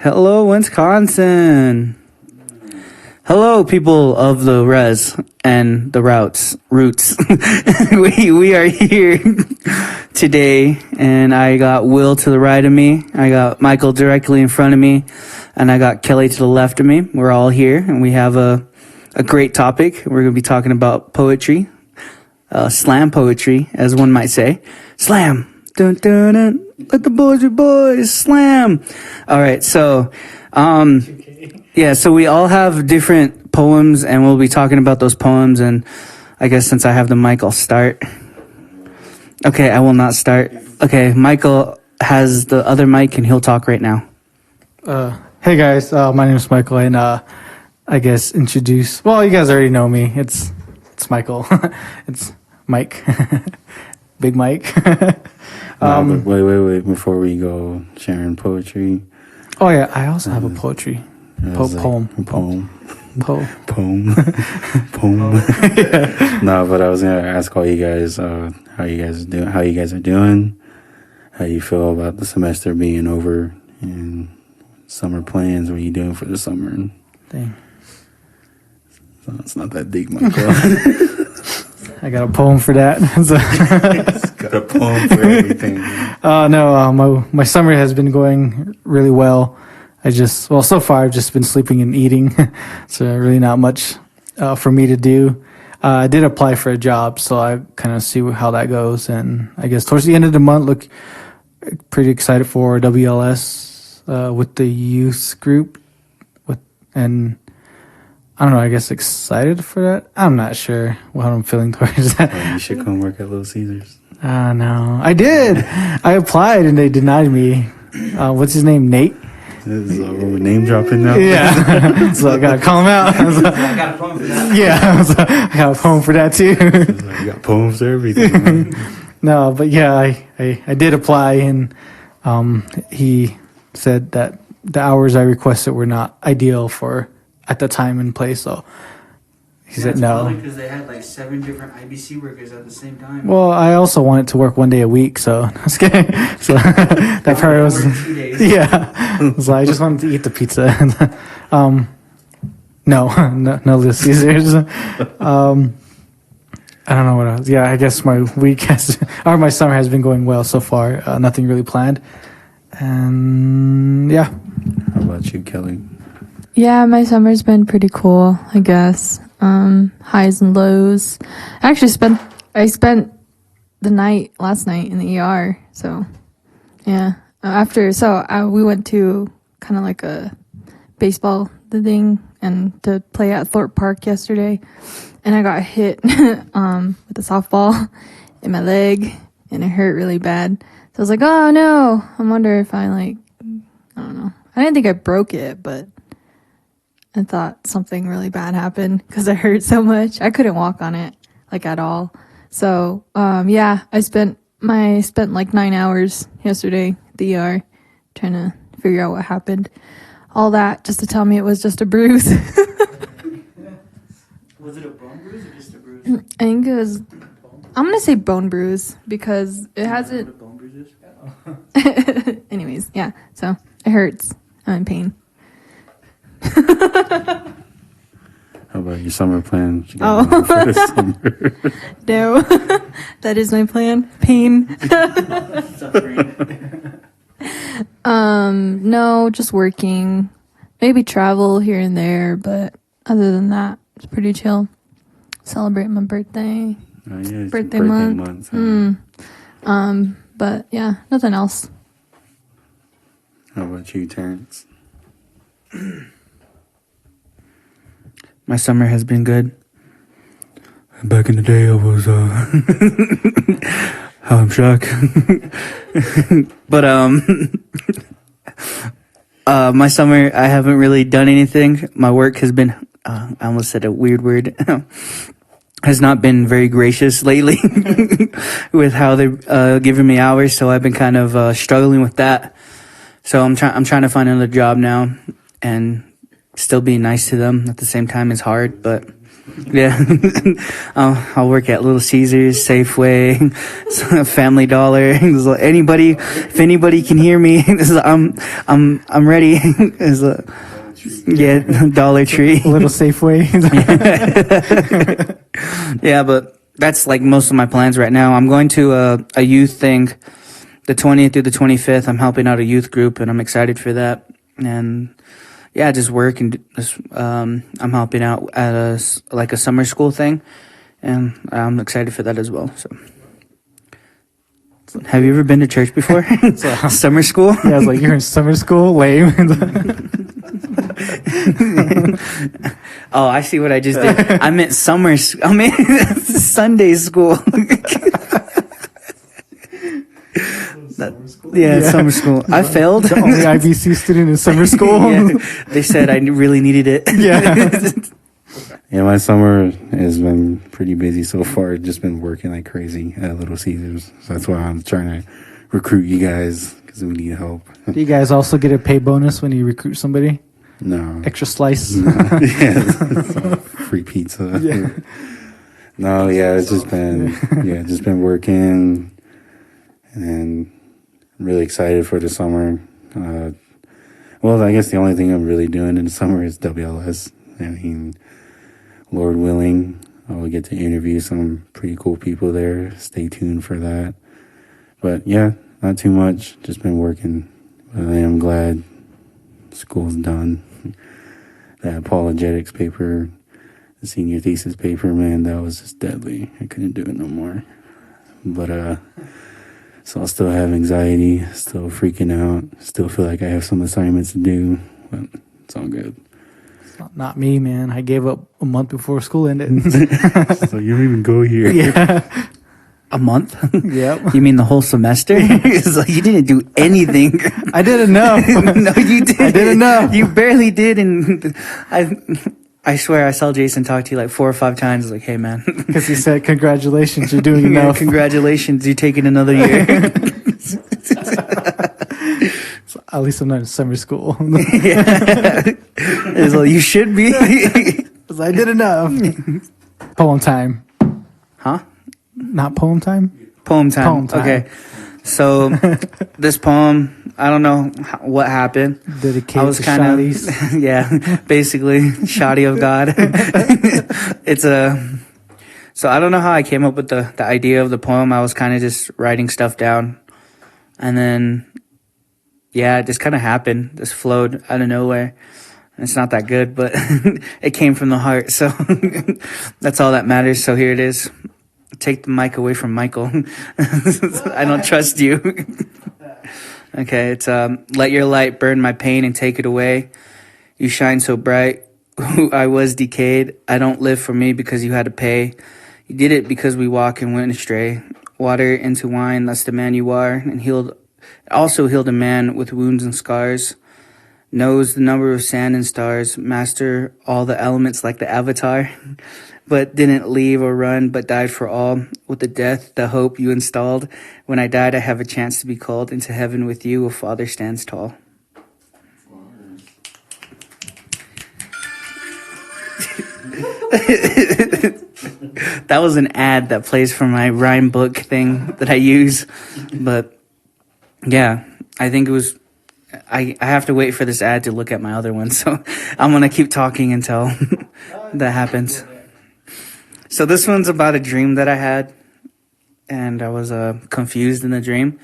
Hello, Wisconsin. Hello, people of the res and the roots. we are here today, and I got Will to the right of me. I got Mikal directly in front of me, and I got Kelly to the left of me. We're all here, and we have a great topic. We're going to be talking about poetry, slam poetry, as one might say. Slam. Dun, dun, dun. Let the boys be boys. Slam. All right, so... yeah, so we all have different poems, and we'll be talking about those poems, and I guess since I have the mic, I'll start. Okay, I will not start. Okay, Mikal has the other mic, and he'll talk right now. Hey guys, my name is Mikal, and I guess introduce... Well, you guys already know me. It's Mikal. It's Mike. Big Mike. But wait. Before we go sharing poetry... Oh yeah, I also have a poetry. Poem. No, but I was gonna ask all you guys how you guys are doing, how you feel about the semester being over, and summer plans. What are you doing for the summer? Dang. So it's not that deep, Michael. I got a poem for that. Got a poem for everything. My summer has been going really well. So far I've just been sleeping and eating. So really not much for me to do. I did apply for a job, so I kind of see how that goes. And I guess towards the end of the month, look pretty excited for WLS with the youth group. And I don't know, I guess excited for that. I'm not sure what I'm feeling towards that. You should come work at Little Caesars. No. I did. I applied and they denied me. What's his name? Nate? This is name dropping now. Yeah. So I gotta call him out. I got a poem for that. Yeah. I got a poem for that too. You got poems for everything. No, but yeah, I did apply, and he said that the hours I requested were not ideal for at the time and place, so he said no. Because they had like 7 different IBC workers at the same time. Well, I also wanted to work one day a week, so I was kidding. So that part was 2 days. Yeah. So I just wanted to eat the pizza. No Little Caesars. I don't know what else. Yeah, I guess my my summer has been going well so far. Nothing really planned, and yeah. How about you, Kelly? Yeah, my summer's been pretty cool, I guess. Highs and lows. I spent the night last night in the ER. So, yeah. We went to kind of like a baseball thing and to play at Thorpe Park yesterday, and I got hit with a softball in my leg, and it hurt really bad. So I was like, oh no! I wonder if I don't know. I didn't think I broke it, but I thought something really bad happened because it hurt so much. I couldn't walk on it at all. So yeah, I spent like 9 hours yesterday at the ER trying to figure out what happened. All that just to tell me it was just a bruise. Was it a bone bruise or just a bruise? I think it was. I'm gonna say bone bruise because it hasn't. What a bone bruise is? Anyways, yeah. So it hurts. I'm in pain. How about your summer plans? Oh. For the summer? No, that is my plan. Pain. No, just working. Maybe travel here and there, but other than that, it's pretty chill. Celebrate my birthday. Oh, yeah, birthday month. But yeah, nothing else. How about you, Terrence? My summer has been good. Back in the day, I was I'm shocked. But my summer, I haven't really done anything. My work has been I almost said a weird word. Has not been very gracious lately with how they're giving me hours, so I've been kind of struggling with that. So I'm trying to find another job now, and still being nice to them at the same time is hard, but Yeah. I'll work at Little Caesars, Safeway, Family Dollar. If anybody can hear me, I'm ready. Yeah, Dollar Tree. A little Safeway. Yeah, but that's like most of my plans right now. I'm going to a youth thing, the 20th through the 25th. I'm helping out a youth group, and I'm excited for that. And yeah, just work and just, I'm helping out at a summer school thing, and I'm excited for that as well. So, have you ever been to church before? Summer school? Yeah, I was like, you're in summer school? Lame. Oh, I see what I just did. I meant Sunday school. Yeah, summer school. I failed. The only IBC student in summer school. Yeah, they said I really needed it. Yeah. Yeah, my summer has been pretty busy so far. Just been working like crazy at Little Caesars. So that's why I'm trying to recruit you guys, because we need help. Do you guys also get a pay bonus when you recruit somebody? No. Extra slice? Yeah. Free pizza. Yeah. No, yeah, it's just been working, and I'm really excited for the summer. Well, I guess the only thing I'm really doing in the summer is WLS. I mean, Lord willing, I'll get to interview some pretty cool people there. Stay tuned for that. But yeah, not too much. Just been working. But I am glad school's done. That apologetics paper, the senior thesis paper, man, that was just deadly. I couldn't do it no more. But so I'll still have anxiety, still freaking out, still feel like I have some assignments to do, but it's all good. Not me, man. I gave up a month before school ended. So you don't even go here. Yeah. A month? Yep. You mean the whole semester? It's like you didn't do anything. I did enough. No, you did. I did enough. You barely did, and I swear I saw Jason talk to you like 4 or 5 times. Like, hey, man. Because he said, congratulations, you're doing enough. Congratulations, you're taking another year. So at least I'm not in summer school. Yeah. It's like, you should be. Because I did enough. Poem time. Huh? Not poem time? Poem time. Poem time. Okay. So this poem, I don't know what happened. Dedicated I was to kind of, shotties. yeah, basically shoddy of God. So I don't know how I came up with the idea of the poem. I was kind of just writing stuff down, and then, yeah, it just kind of happened. Just flowed out of nowhere. It's not that good, but it came from the heart. So that's all that matters. So here it is. Take the mic away from Michael. I don't trust you. Okay, it's let your light burn my pain and take it away. You shine so bright. I was decayed. I don't live for me because you had to pay. You did it because we walk and went astray. Water into wine, that's the man you are, and also healed a man with wounds and scars. Knows the number of sand and stars, master all the elements like the Avatar, but didn't leave or run, but died for all. With the death, the hope you installed. When I died, I have a chance to be called into heaven with you. A father stands tall. That was an ad that plays for my rhyme book thing that I use. But yeah, I think it was, I have to wait for this ad to look at my other one. So I'm going to keep talking until that happens. So this one's about a dream that I had, and I was confused in the dream,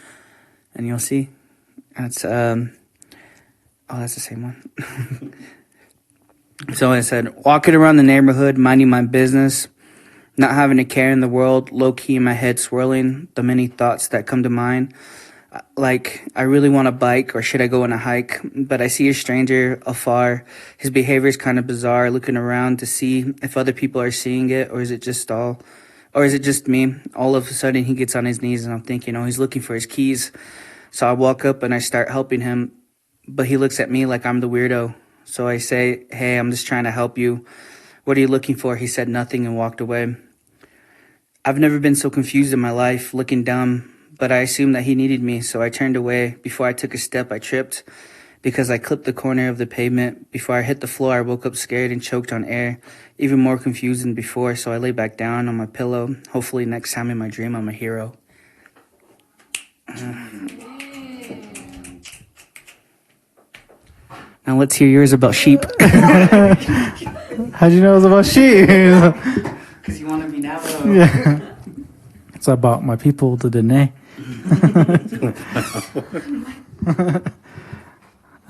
and you'll see. That's that's the same one. So I said, walking around the neighborhood, minding my business, not having a care in the world, low-key in my head swirling, the many thoughts that come to mind. Like, I really want a bike, or should I go on a hike? But I see a stranger afar. His behavior is kind of bizarre, looking around to see if other people are seeing it, or is it just me? All of a sudden, he gets on his knees, and I'm thinking, oh, he's looking for his keys. So I walk up, and I start helping him, but he looks at me like I'm the weirdo. So I say, hey, I'm just trying to help you. What are you looking for? He said nothing and walked away. I've never been so confused in my life, looking dumb, but I assumed that he needed me, so I turned away. Before I took a step, I tripped, because I clipped the corner of the pavement. Before I hit the floor, I woke up scared and choked on air, even more confused than before, so I lay back down on my pillow. Hopefully next time in my dream, I'm a hero. Now let's hear yours about sheep. How'd you know it was about sheep? Because you want to be Navajo. Yeah. It's about my people, the Dene.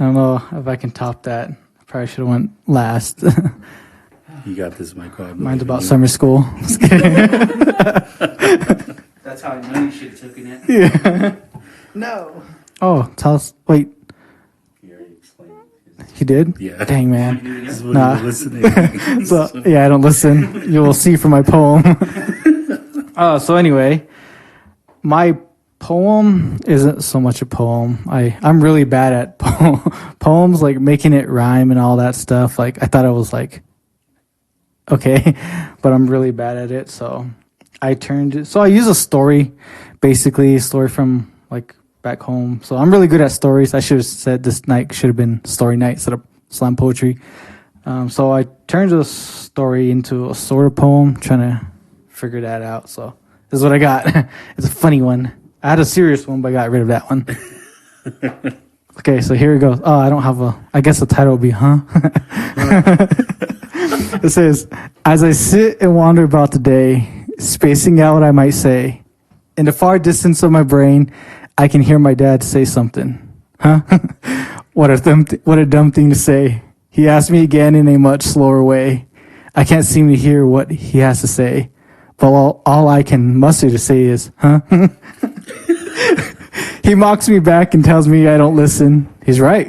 I don't know if I can top that. I probably should have went last. You got this, Mikal. Mine's about summer school. That's how I know you should have taken it. Yeah. No. Oh, tell us. Wait, He already explained. he did? Yeah. Dang, man. This is what Nah. you're listening. So, yeah, I don't listen. You will see from my poem. So anyway, my poem isn't so much a poem. I'm really bad at poems, like making it rhyme and all that stuff. Like I thought I was like, okay, but I'm really bad at it. So I use a story, basically a story from like back home. So I'm really good at stories. I should have said this night should have been story night instead of slam poetry. So I turned the story into a sort of poem, trying to figure that out. So this is what I got. It's a funny one. I had a serious one, but I got rid of that one. Okay, so here it goes. Oh, I don't have I guess the title will be, huh? It says, as I sit and wander about the day, spacing out what I might say, in the far distance of my brain, I can hear my dad say something. Huh? What a dumb thing to say. He asked me again in a much slower way. I can't seem to hear what he has to say. But all I can muster to say is, huh? He mocks me back and tells me I don't listen. He's right.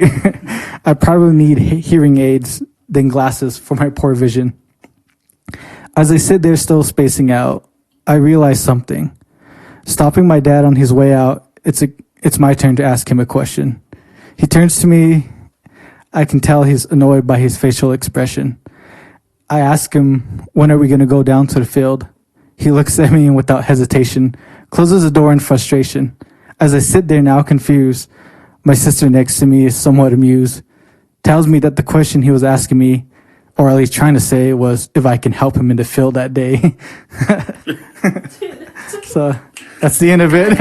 I probably need hearing aids than glasses for my poor vision. As I sit there still spacing out, I realize something. Stopping my dad on his way out, it's my turn to ask him a question. He turns to me. I can tell he's annoyed by his facial expression. I ask him, when are we going to go down to the field? He looks at me and without hesitation, closes the door in frustration. As I sit there now confused, my sister next to me is somewhat amused, tells me that the question he was asking me, or at least trying to say, was if I can help him in the field that day. So that's the end of it.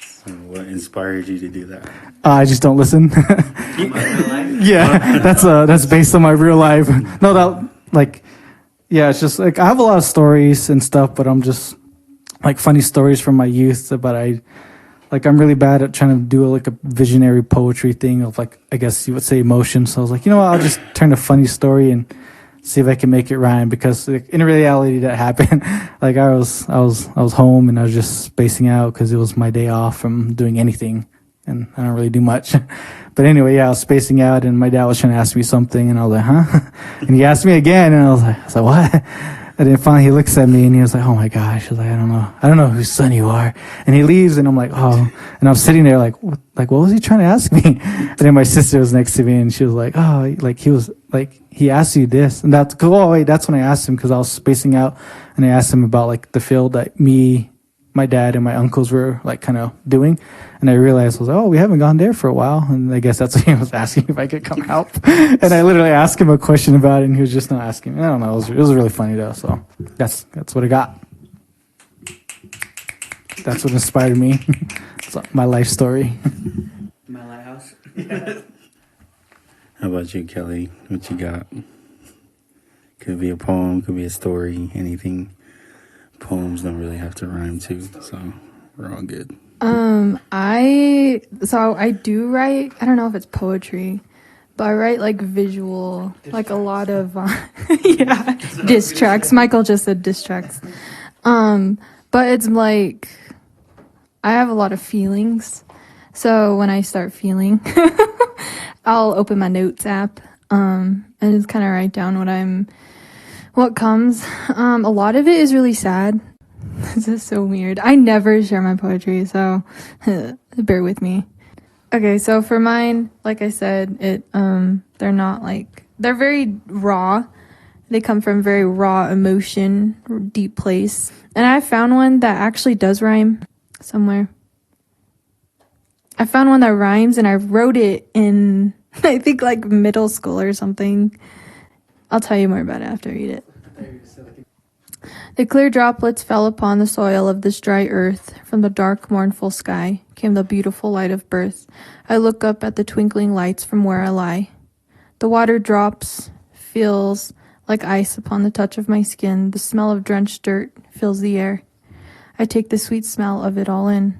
So what inspired you to do that? I just don't listen. Yeah, that's based on my real life. No, yeah, it's just like I have a lot of stories and stuff, but I'm just like funny stories from my youth. But I'm really bad at trying to do like a visionary poetry thing of like, I guess you would say emotion. So I was like, you know what, I'll just turn a funny story and see if I can make it rhyme, because like, in reality that happened. Like I was home and I was just spacing out because it was my day off from doing anything, and I don't really do much. But anyway, yeah, I was spacing out and my dad was trying to ask me something and I was like, huh? And he asked me again and I was like, what? And then finally he looks at me and he was like, oh my gosh. I was like, I don't know whose son you are. And he leaves and I'm like, oh. And I'm sitting there like, what was he trying to ask me? And then my sister was next to me and she was like, oh, like he was like, he asked you this. And that's cool. Oh wait, that's when I asked him, because I was spacing out and I asked him about like the field that me, my dad and my uncles were like kind of doing. And I realized, I was like, oh, we haven't gone there for a while. And I guess that's what he was asking, if I could come help. And I literally asked him a question about it and he was just not asking. I don't know. It was really funny though. So that's what I got. That's what inspired me. It's my life story. My lighthouse. How about you, Kelly? What you got? Could be a poem, could be a story, anything. Poems don't really have to rhyme too, so we're all good. I do write, I don't know if it's poetry, but I write like visual, like a lot of, yeah, diss tracks. Mikal just said diss tracks. But it's like, I have a lot of feelings. So when I start feeling, I'll open my notes app, and just kind of write down what comes. A lot of it is really sad. This is so weird. I never share my poetry, so bear with me. Okay, so for mine, like I said, they're very raw. They come from very raw emotion, deep place. And I found one that actually does rhyme somewhere. I found one that rhymes, and I wrote it in, I think, like middle school or something. I'll tell you more about it after I read it. The clear droplets fell upon the soil of this dry earth. From the dark, mournful sky came the beautiful light of birth. I look up at the twinkling lights from where I lie. The water drops, feels like ice upon the touch of my skin. The smell of drenched dirt fills the air. I take the sweet smell of it all in.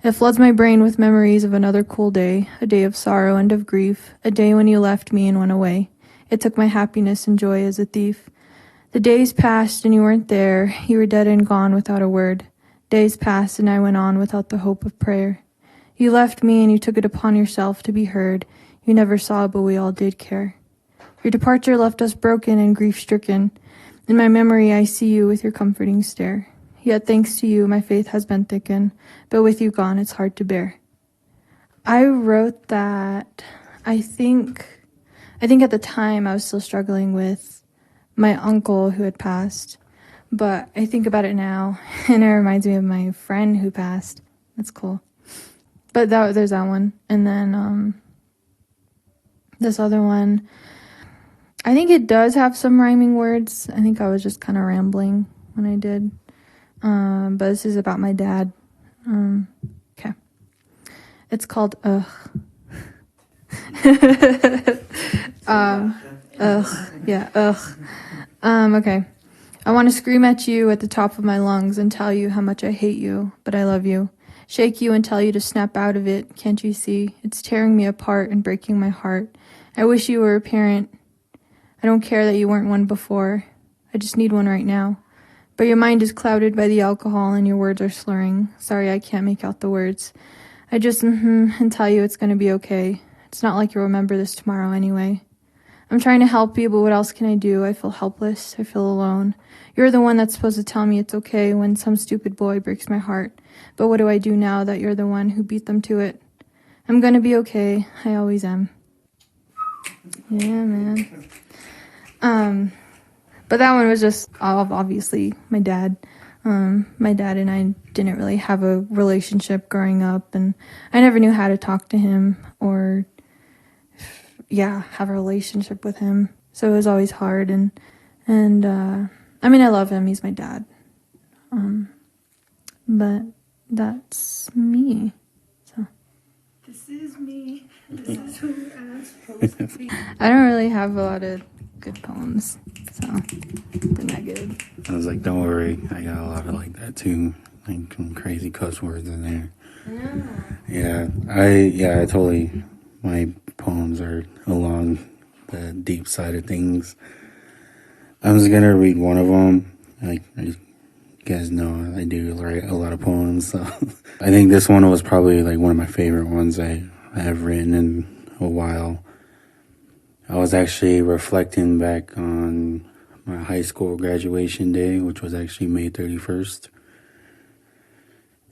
It floods my brain with memories of another cool day, a day of sorrow and of grief, a day when you left me and went away. It took my happiness and joy as a thief. The days passed and you weren't there. You were dead and gone without a word. Days passed and I went on without the hope of prayer. You left me and you took it upon yourself to be heard. You never saw, but we all did care. Your departure left us broken and grief-stricken. In my memory, I see you with your comforting stare. Yet thanks to you, my faith has been thickened, but with you gone, it's hard to bear. I wrote that, I think at the time I was still struggling with my uncle who had passed, but I think about it now, and it reminds me of my friend who passed. That's cool. But there's that one. And then this other one, I think it does have some rhyming words. I think I was just kind of rambling when I did. But this is about my dad. Okay. It's called Ugh. Yeah, ugh. Okay. I want to scream at you at the top of my lungs and tell you how much I hate you, but I love you. Shake you and tell you to snap out of it. Can't you see? It's tearing me apart and breaking my heart. I wish you were a parent. I don't care that you weren't one before. I just need one right now. But your mind is clouded by the alcohol and your words are slurring. Sorry, I can't make out the words. I just and tell you it's going to be okay. It's not like you'll remember this tomorrow anyway. I'm trying to help you, but what else can I do? I feel helpless. I feel alone. You're the one that's supposed to tell me it's okay when some stupid boy breaks my heart. But what do I do now that you're the one who beat them to it? I'm gonna be okay. I always am. Yeah, man. But that one was just obviously my dad. My dad and I didn't really have a relationship growing up, and I never knew how to talk to him or have a relationship with him. So it was always hard, and I mean, I love him. He's my dad. But that's me. So this is me. This is who I'm supposed to be. I don't really have a lot of good poems, so they're not good. I was like, don't worry, I got a lot of like that too, like some crazy cuss words in there. I totally, my poems are along the deep side of things. I'm just gonna read one of them. Like, you guys know I do write a lot of poems, so I think this one was probably like one of my favorite ones I have written in a while. I was actually reflecting back on my high school graduation day, which was actually May 31st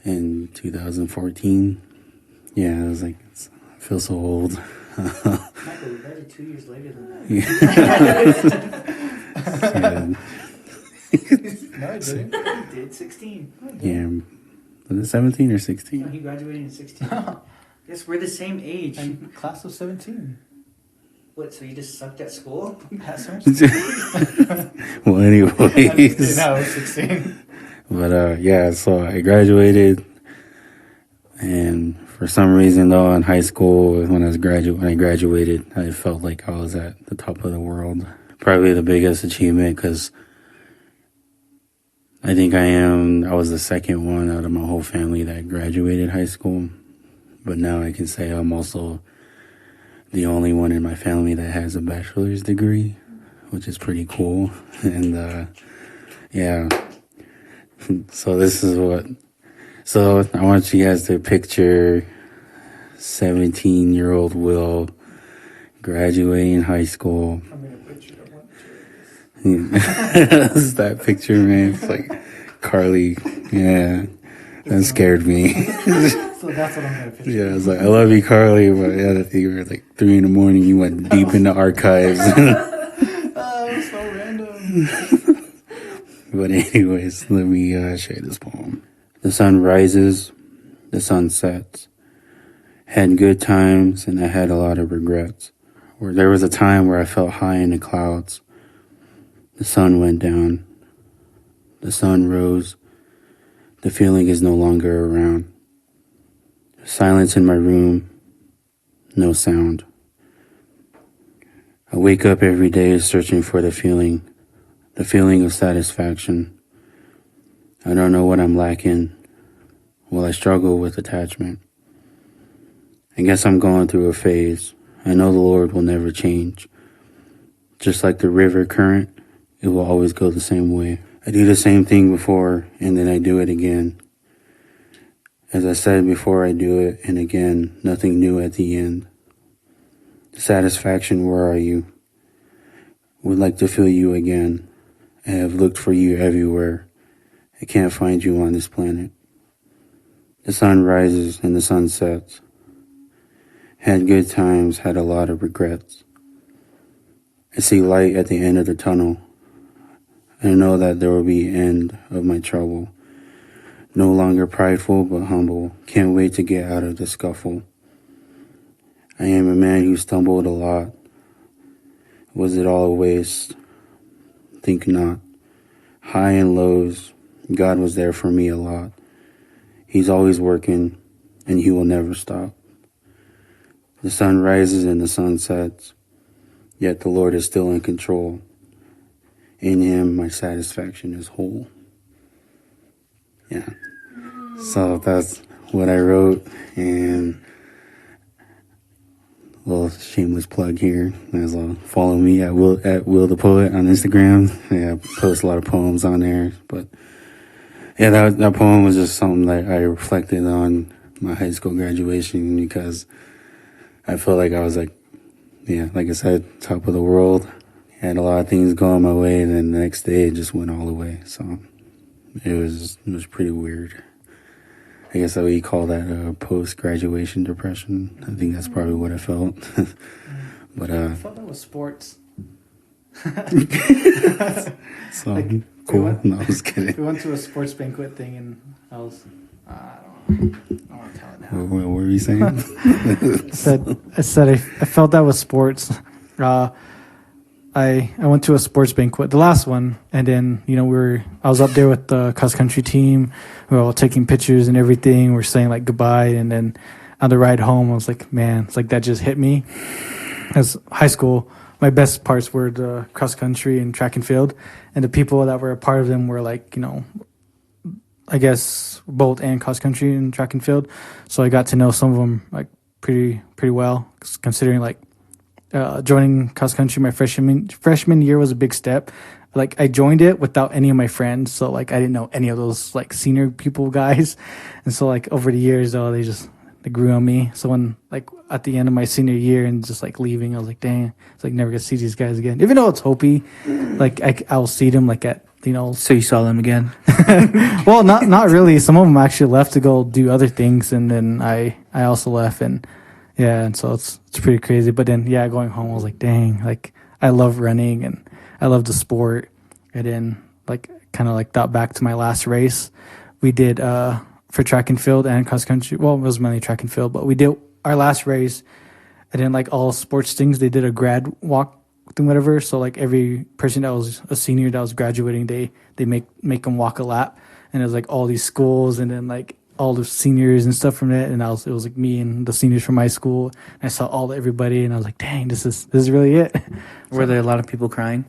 in 2014. Yeah, I was like, I feel so old. Michael, we graduated 2 years later than that. Yeah. No, I didn't. You did 16. Yeah. Was it 17 or 16? No, he graduated in 16. Yes, we're the same age. And class of 17. What, so you just sucked at school? Well, anyways. No, I was 16. But so I graduated, and for some reason though, in high school when I graduated, I felt like I was at the top of the world. Probably the biggest achievement, because I think I was the second one out of my whole family that graduated high school. But now I can say I'm also the only one in my family that has a bachelor's degree, which is pretty cool. And so I want you guys to picture 17-year-old Will graduating high school. I'm going to put you up. It's that picture, man. It's like Carly. Yeah, that scared me. So that's what I'm going to picture. Yeah, I was like, I love you, Carly, but yeah, I think you were like 3 a.m. You went deep in the archives. Oh, it was so random. But anyways, let me share this poem. The sun rises, the sun sets. Had good times, and I had a lot of regrets. Where there was a time where I felt high in the clouds. The sun went down. The sun rose. The feeling is no longer around. Silence in my room. No sound. I wake up every day searching for the feeling of satisfaction. I don't know what I'm lacking. Well, I struggle with attachment. I guess I'm going through a phase. I know the Lord will never change. Just like the river current, it will always go the same way. I do the same thing before, and then I do it again. As I said before, I do it, and again, nothing new at the end. Satisfaction, where are you? Would like to feel you again. I have looked for you everywhere. I can't find you on this planet. The sun rises and the sun sets. Had good times, had a lot of regrets. I see light at the end of the tunnel. I know that there will be end of my trouble. No longer prideful, but humble. Can't wait to get out of the scuffle. I am a man who stumbled a lot. Was it all a waste? Think not. High and lows, God was there for me a lot. He's always working, and he will never stop. The sun rises and the sun sets, yet the Lord is still in control. In him, my satisfaction is whole. Yeah. So that's what I wrote, and a little shameless plug here. As well, follow me at Will the Poet on Instagram. Yeah, I post a lot of poems on there. But yeah, that poem was just something that I reflected on my high school graduation, because I felt like I was like I said, top of the world. Had a lot of things going my way, and then the next day it just went all the way. So it was pretty weird. I guess I would call that post-graduation depression. I think that's probably what I felt. But I thought that was sports. so like, cool. No, I was kidding. We went to a sports banquet thing, and I was I don't want to tell it now. What were you saying? I said I felt that was sports. I went to a sports banquet, the last one, and then I was up there with the cross country team. We were all taking pictures and everything. We're saying like goodbye, and then on the ride home, I was like, man, it's like that just hit me. As high school, my best parts were the cross country and track and field, and the people that were a part of them were like I guess both and cross country and track and field. So I got to know some of them like pretty well, considering like. Joining cross country my freshman year was a big step. Like I joined it without any of my friends, so like I didn't know any of those like senior people guys, and so like over the years they grew on me. So when like at the end of my senior year and just like leaving, I was like, dang, it's like never gonna see these guys again. Even though it's Hopi, like I'll see them like at So you saw them again? Well, not really. Some of them actually left to go do other things, and then I also left and. Yeah, and so it's pretty crazy. But then, going home, I was like, dang, like, I love running, and I love the sport. And then, like, kind of, like, thought back to my last race. We did, for track and field and cross country. Well, it was mainly track and field, but we did our last race. And then, like, all sports things, they did a grad walk thing, whatever. So, like, every person that was a senior that was graduating, they make them walk a lap. And it was, like, all these schools, and then, like, all the seniors and stuff from it, and it was like me and the seniors from my school. And I saw everybody, and I was like, "Dang, this is really it." Were there a lot of people crying?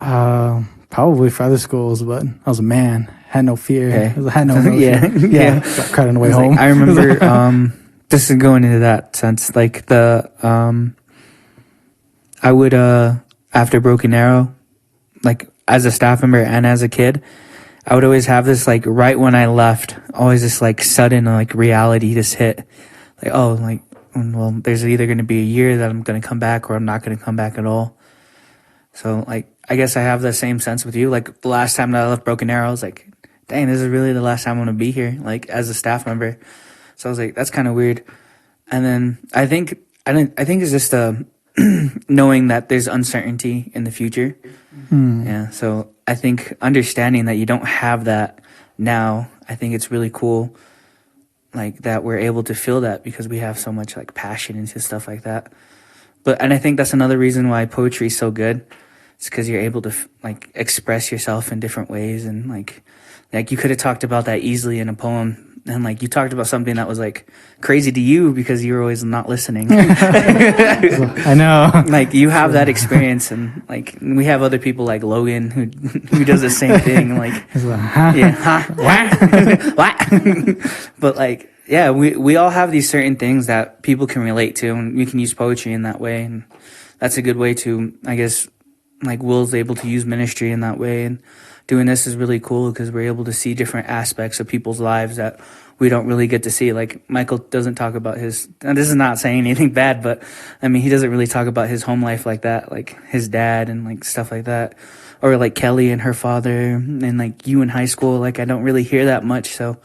Probably for other schools, but I was a man, had no fear, Okay. had no emotion. yeah. So I cried on the way home. Like, I remember just going into that sense, like I would after Broken Arrow, like as a staff member and as a kid, I would always have this, like, right when I left, always this, like, sudden, like, reality just hit. Like, oh, like, well, there's either going to be a year that I'm going to come back or I'm not going to come back at all. So, like, I guess I have the same sense with you. Like, the last time that I left Broken Arrow, I was like, dang, this is really the last time I'm going to be here, like, as a staff member. So I was like, that's kind of weird. And then I think it's just knowing that there's uncertainty in the future. Yeah, so I think understanding that you don't have that now, I think it's really cool. like that we're able to feel that because we have so much like passion into stuff like that. And I think that's another reason why poetry is so good. It's because you're able to like express yourself in different ways, and like you could have talked about that easily in a poem, and like you talked about something that was like crazy to you because you were always not listening. I know. Like you have that experience, and like we have other people like Logan who does the same thing. Like, yeah, what? But like, yeah, we all have these certain things that people can relate to, and we can use poetry in that way, and that's a good way to, I guess, like Will's able to use ministry in that way, and doing this is really cool because we're able to see different aspects of people's lives that we don't really get to see. Like Mikal doesn't talk about his, and this is not saying anything bad, but I mean, he doesn't really talk about his home life like that, like his dad and like stuff like that. Or like Kelly and her father, and like you in high school, like I don't really hear that much. So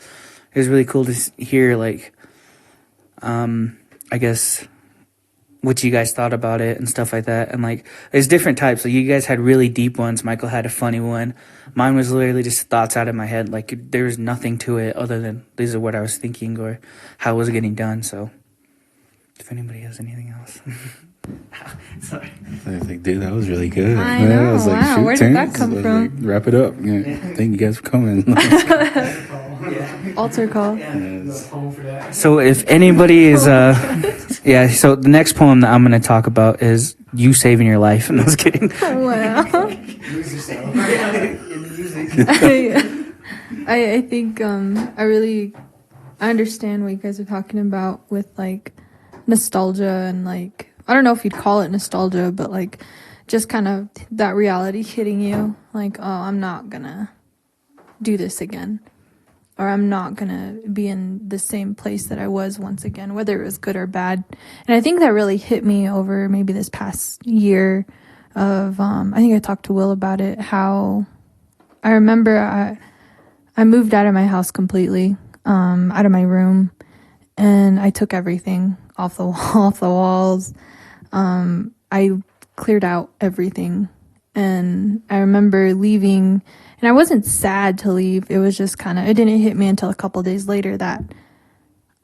it was really cool to hear like, I guess, what you guys thought about it and stuff like that. And like, there's different types. Like you guys had really deep ones. Mikal had a funny one. Mine was literally just thoughts out of my head. Like there was nothing to it other than these are what I was thinking or how it was getting done. So if anybody has anything else. Sorry. I was like, dude, that was really good. I know. I was like, Wow, where did that come from? Like, wrap it up. Yeah. Thank you guys for coming. Altar call. So if anybody is, yeah, so the next poem that I'm going to talk about is you saving your life. And I was kidding. Wow. I think I understand what you guys are talking about with like nostalgia and like, I don't know if you'd call it nostalgia, but like just kind of that reality hitting you like, oh, I'm not gonna do this again, or I'm not gonna be in the same place that I was once again, whether it was good or bad. And I think that really hit me over maybe this past year of I think I talked to Will about it, how I remember I moved out of my house completely, out of my room, and I took everything off the walls. I cleared out everything, and I remember leaving, and I wasn't sad to leave. It was just kind of, it didn't hit me until a couple days later that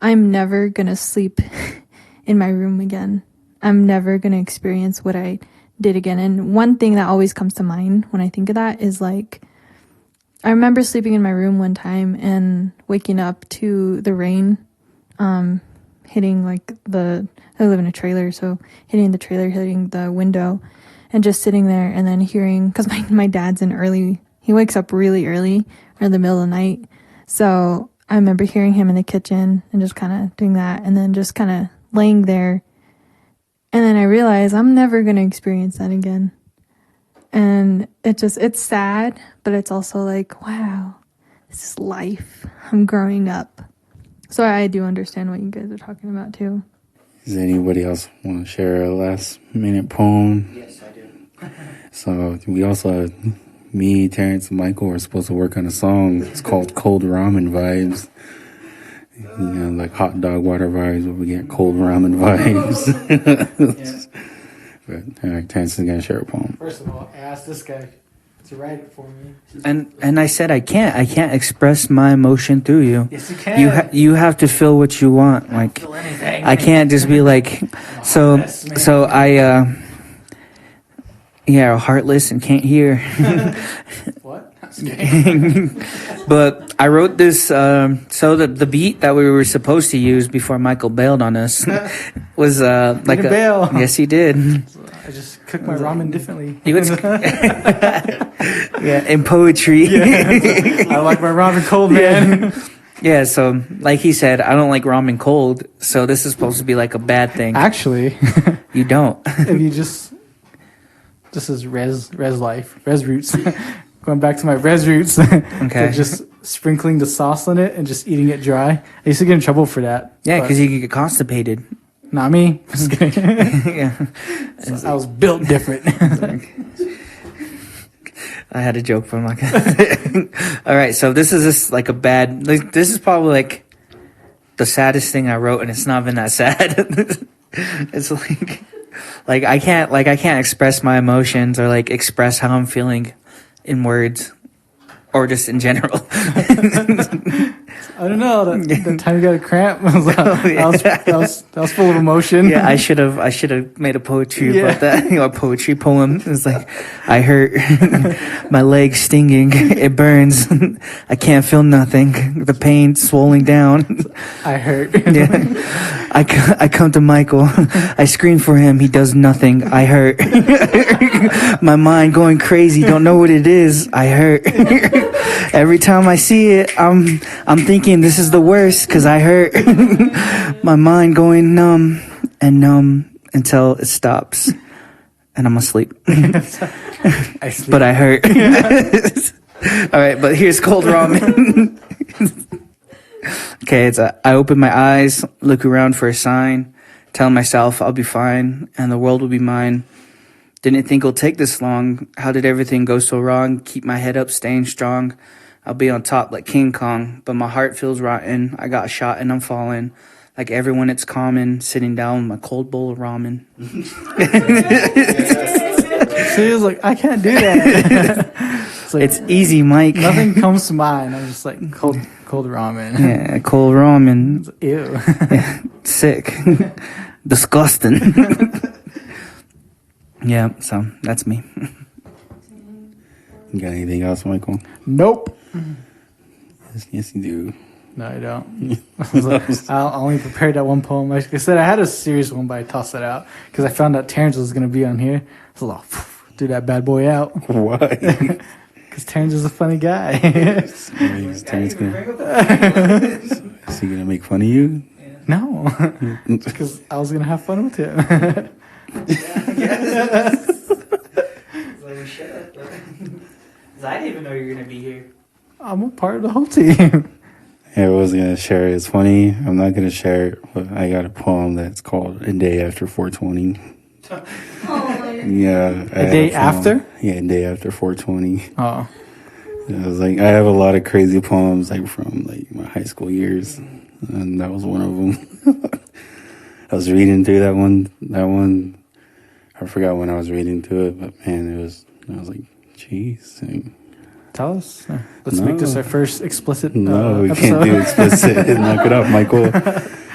I'm never gonna sleep in my room again. I'm never gonna experience what I did again. And one thing that always comes to mind when I think of that is like, I remember sleeping in my room one time and waking up to the rain, hitting like I live in a trailer, so hitting the trailer, hitting the window, and just sitting there and then hearing, because my dad's he wakes up really early or in the middle of the night. So I remember hearing him in the kitchen and just kind of doing that, and then just kind of laying there. And then I realized I'm never going to experience that again. And it's sad, but it's also like, wow, this is life. I'm growing up. So I do understand what you guys are talking about too. Does anybody else want to share a last minute poem? Yes, I do. So we also, me, Terrence, and Mikal were supposed to work on a song. It's called Cold Ramen Vibes. You know, like hot dog water vibes, but we get cold ramen vibes. But all right, Terrence is gonna share a poem. First of all, I asked this guy to write it for me. And I said I can't express my emotion through you. Yes, you can. You have to feel what you want. Like feel anything. I can't just be like so I heartless and can't hear. What? But I wrote this so the beat that we were supposed to use before Mikal bailed on us was like a bail. Yes, he did. I just cook my ramen differently. He was in poetry. I like my ramen cold, man. Yeah, so like he said, I don't like ramen cold, so this is supposed to be like a bad thing. Actually, You don't. if you just this is res life, res roots. Going back to my res roots. Okay. So just sprinkling the sauce on it and just eating it dry. I used to get in trouble for that. Yeah, but because you could get constipated. not me. Just kidding. Yeah. I was built different. I had a joke, but I'm not gonna. All right, so this is just like a bad. Like, this is probably like the saddest thing I wrote, and it's not been that sad. It's like I can't express my emotions or like express how I'm feeling in words or just in general. I don't know. That time you got a cramp. That was full of emotion. Yeah, I should have made a poetry about that. A poetry poem. It's like, I hurt, my leg's stinging, it burns, I can't feel nothing, the pain swelling down. I hurt. Yeah, I come to Michael, I scream for him, he does nothing. I hurt. My mind going crazy, don't know what it is. I hurt. Every time I see it, I'm thinking this is the worst because I hurt. My mind going numb and numb until it stops, and I'm asleep. But I hurt. All right, but here's cold ramen. Okay, I open my eyes, look around for a sign, tell myself I'll be fine and the world will be mine. Didn't think it'll take this long. How did everything go so wrong? Keep my head up, staying strong. I'll be on top like King Kong, but my heart feels rotten. I got shot and I'm falling. Like everyone, it's common. Sitting down with my cold bowl of ramen. So he was like, I can't do that. It's easy, Mike. Nothing comes to mind. I'm just like, cold ramen. Yeah, cold ramen. Ew. Yeah, sick. Disgusting. Yeah, so that's me. You got anything else, Michael? Nope. Yes, you do. No, I don't. I only prepared that one poem. Like I said, I had a serious one, but I tossed it out because I found out Terrence was going to be on here. I was like, do that bad boy out. Why? Because Terrence is a funny guy. Is he gonna make fun of you? No, because I was going to have fun with him. I didn't even know you were gonna be here. I'm a part of the whole team. I was gonna share it. It's funny. I'm not gonna share it, but I got a poem that's called "A Day After 420." Yeah, A day after? Yeah, a day after 420. Oh, I was like, I have a lot of crazy poems like from like my high school years, and that was one of them. I was reading through that one. I forgot when I was reading through it, but man, I was like, jeez. tell us. Let's make this our first explicit No, we episode. can't do explicit. Knock it off, Michael.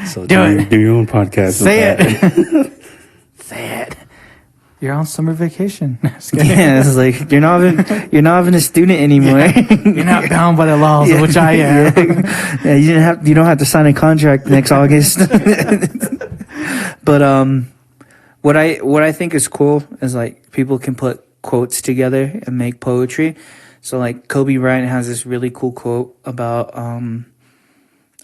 So do your own podcast. Say it. Say it. You're on summer vacation. Yeah, it's like you're not even a student anymore. You're not bound by the laws, of which I am. Yeah, you don't have to sign a contract next August. But what I think is cool is like people can put quotes together and make poetry. So like Kobe Bryant has this really cool quote about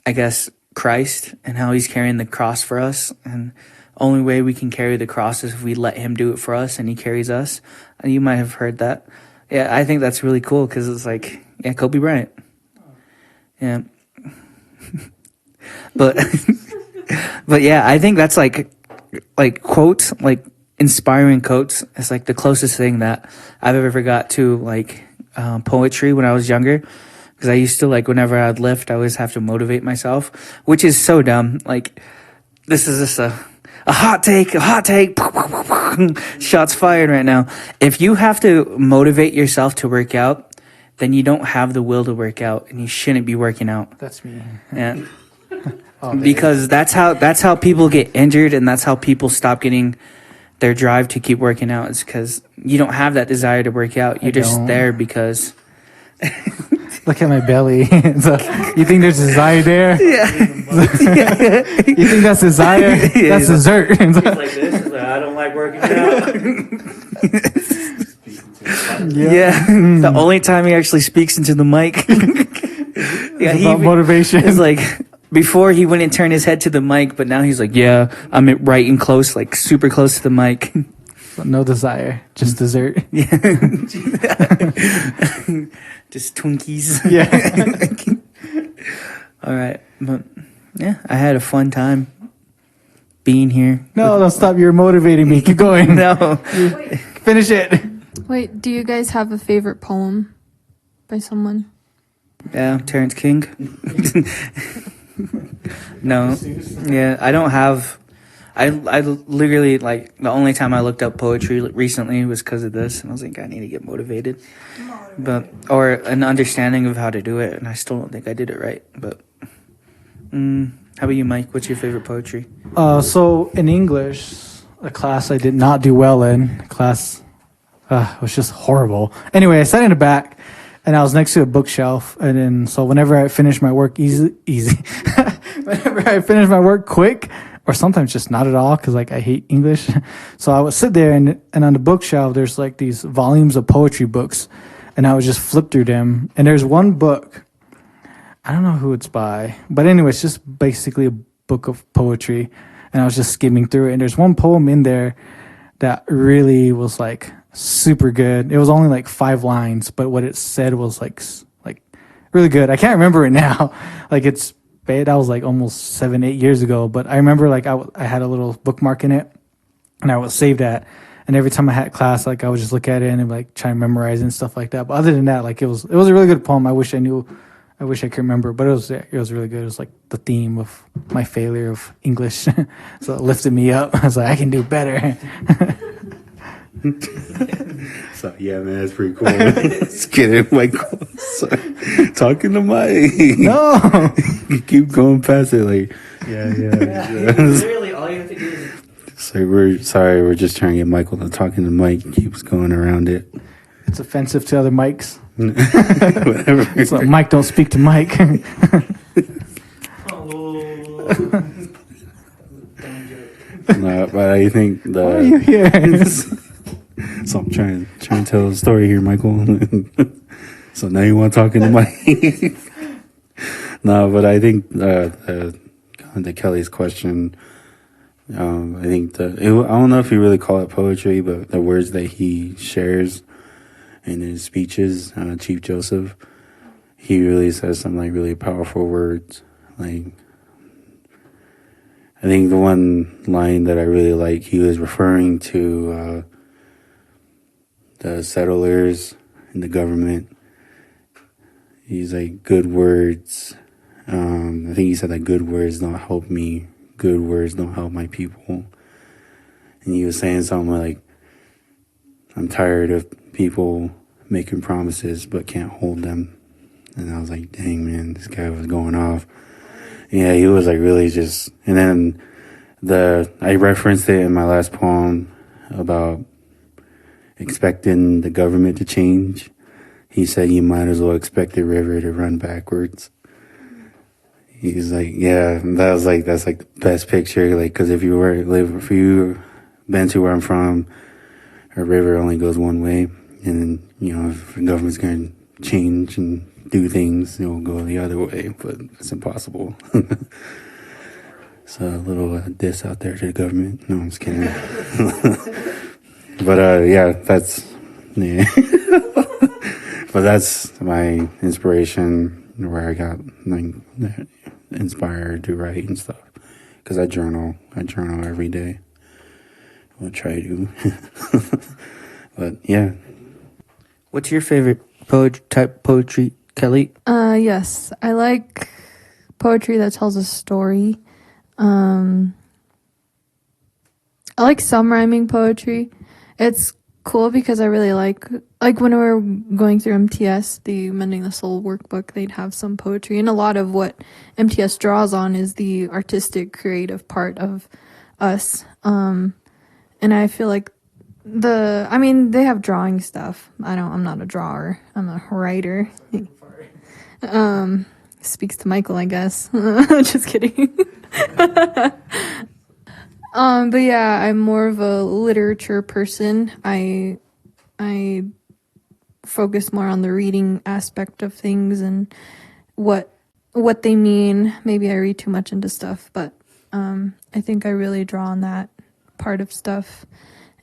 I guess Christ and how he's carrying the cross for us, and only way we can carry the cross is if we let him do it for us and he carries us. And you might have heard that. Yeah, I think that's really cool because it's like, yeah, Kobe Bryant. Yeah. But yeah, I think that's like quotes, like inspiring quotes. It's like the closest thing that I've ever got to like poetry when I was younger. Because I used to like whenever I'd lift, I always have to motivate myself, which is so dumb. Like this is just a hot take, shots fired right now. If you have to motivate yourself to work out, then you don't have the will to work out and you shouldn't be working out. That's me. Yeah. Because that's how people get injured, and that's how people stop getting their drive to keep working out. Is because you don't have that desire to work out. You're just there because. Look at my belly. So, you think there's desire there? Yeah. You think that's desire? Yeah, that's dessert. It's like this. It's like, I don't like working out. Yeah. The only time he actually speaks into the mic. Yeah, it's about motivation. It's like before he wouldn't turn his head to the mic, but now he's like, yeah, I'm right and close, like super close to the mic. No desire, just dessert. Yeah. Just Twinkies. Yeah. All right. But yeah, I had a fun time being here. No, don't stop. You're motivating me. Keep going. No. Finish it. Wait, do you guys have a favorite poem by someone? Yeah, Terrence King. No. Yeah, I don't have. I literally, like, the only time I looked up poetry recently was because of this, and I was like, I need to get motivated. Or an understanding of how to do it, and I still don't think I did it right, but How about you, Mike? What's your favorite poetry? So in English, a class I did not do well in, class was just horrible. Anyway, I sat in the back, and I was next to a bookshelf, and then so whenever I finished my work easy, whenever I finished my work quick, or sometimes just not at all, because like I hate English, so I would sit there, and on the bookshelf there's like these volumes of poetry books, and I would just flip through them, and there's one book. I don't know who it's by, but anyway, it's just basically a book of poetry, and I was just skimming through it, and there's one poem in there that really was like super good. It was only like 5 lines, but what it said was like really good. I can't remember it now. Like it's bad. That was like almost 7-8 years ago, but I remember like I had a little bookmark in it, and I would save that. And every time I had class, like I would just look at it and like try and memorize it and stuff like that. But other than that, like it was a really good poem. I wish I could remember, but it was really good. It was like the theme of my failure of English, so it lifted me up. I was like, I can do better. So yeah, man, that's pretty cool. Let's get it, Michael. Sorry. Talking to Mike. No, You keep going past it, like yeah. Literally, all you have to do is. So we're just trying to get Michael to talking to Mike. He keeps going around it. it's offensive to other mics. Whatever. So Mike, don't speak to Mike. No, but I think Why are you here? So I'm trying to tell a story here, Michael. So now you want talking to Mike? No, but I think going to Kelly's question, I think I don't know if you really call it poetry, but the words that he shares in his speeches, Chief Joseph, he really says some like really powerful words. Like I think the one line that I really like, he was referring to the settlers and the government. He's like, good words. I think he said that good words don't help me. Good words don't help my people. And he was saying something like, I'm tired of people making promises but can't hold them. And I was like, dang, man, this guy was going off. Yeah, he was like really just, and then I referenced it in my last poem about expecting the government to change. He said you might as well expect the river to run backwards. He's like, yeah, that's like the best picture. Like, cause if you been to where I'm from, a river only goes one way. And then, if the government's going to change and do things, it will go the other way, but it's impossible. So a little diss out there to the government. No, I'm just kidding. But yeah. But that's my inspiration, where I got like inspired to write and stuff. Because I journal every day. I'll try to. But yeah. What's your favorite type poetry, Kelly? Yes, I like poetry that tells a story. I like some rhyming poetry. It's cool because I really like when we were going through MTS, the Mending the Soul workbook, they'd have some poetry, and a lot of what MTS draws on is the artistic, creative part of us. And I feel like they have drawing stuff. I'm not a drawer. I'm a writer. Speaks to Michael, I guess. Just kidding. But yeah, I'm more of a literature person. I focus more on the reading aspect of things and what they mean. Maybe I read too much into stuff, but I think I really draw on that part of stuff.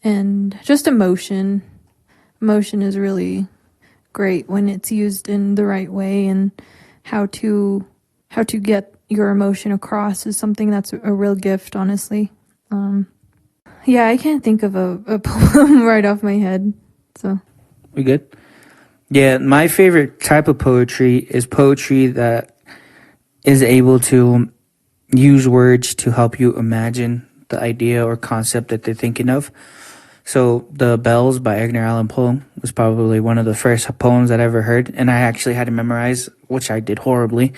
And just emotion. Emotion is really great when it's used in the right way, and how to get your emotion across is something that's a real gift, honestly. Yeah, I can't think of a poem right off my head. So We good? Yeah, my favorite type of poetry is poetry that is able to use words to help you imagine the idea or concept that they're thinking of. So The Bells by Edgar Allan Poe was probably one of the first poems that I ever heard, and I actually had to memorize, which I did horribly.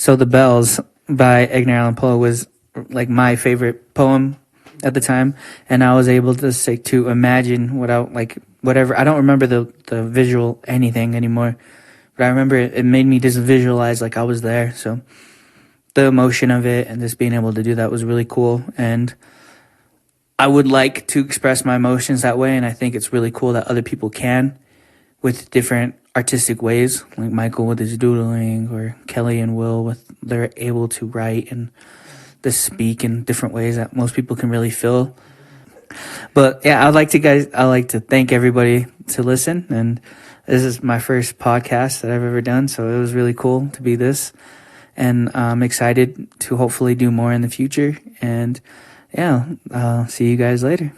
So The Bells by Edgar Allan Poe was like my favorite poem at the time, and I was able to say to imagine without like whatever. I don't remember the visual anything anymore, but I remember it made me just visualize like I was there. So the emotion of it and just being able to do that was really cool, and I would like to express my emotions that way, and I think it's really cool that other people can with different artistic ways, like Michael with his doodling, or Kelly and Will with they're able to write and to speak in different ways that most people can really feel. But yeah, I'd like to thank everybody to listen, and this is my first podcast that I've ever done, so it was really cool to be this, and I'm excited to hopefully do more in the future. And yeah, I'll see you guys later.